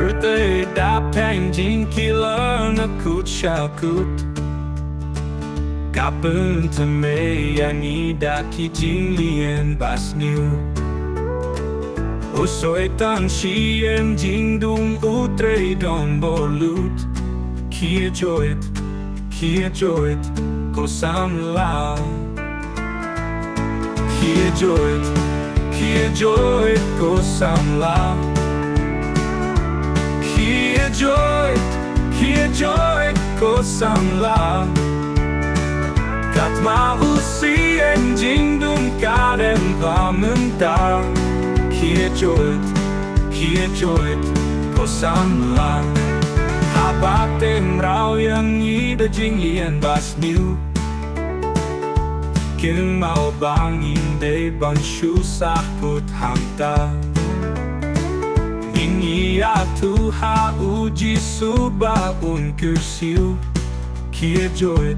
Erte da penjing killer na kuchakut Kapun teme yani da kijing lien bas new Usoi tan shiem jing dung utre don bolut Khie joit Ko Samla Khie joit Ko Samla Khie joit Ko Samla Kat mahusi en jing dung karen pamenta Khie joit Ko Samla Habatem rau yang ida jing lien bas new Kin mau bangin de ban susah put hamta Ini atu ha uji suba un kursiu Khie joit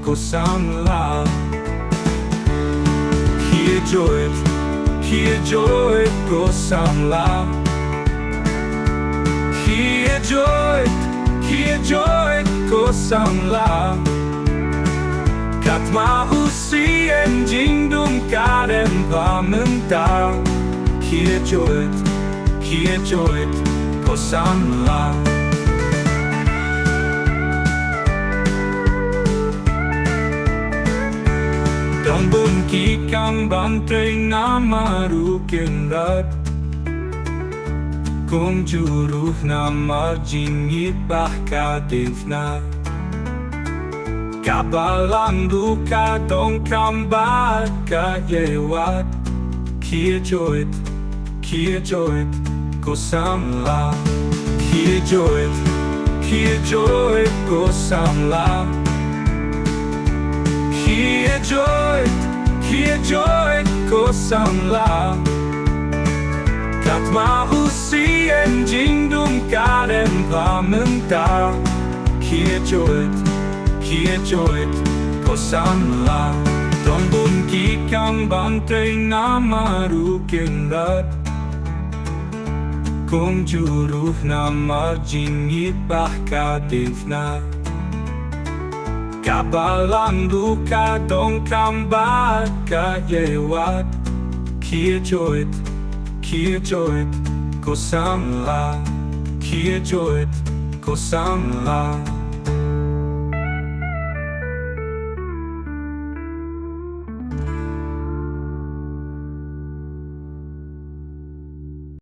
Ko Samla Khie joit Ko Samla Khie joit Ko Samla Kat mahusi en jing dung karen pamenta Khie joit Ko Samla Don bun kikang bantrei nama rukin rat Kung juruh nama jingit bah kadifna Kabalang duka dong kambat kayewat Khie joit Ko Samla Khie joit Ko Samla Khie joit Ko Samla Kat mahusi en jing dung karen pamenta Khie joit Ko Samla Don bun kikang bantrei nama rukin rat Kung juruh nama jingit bah kadifna Kabalang duka dong kambat kayewat Khie joit Ko Samla Khie joit Ko Samla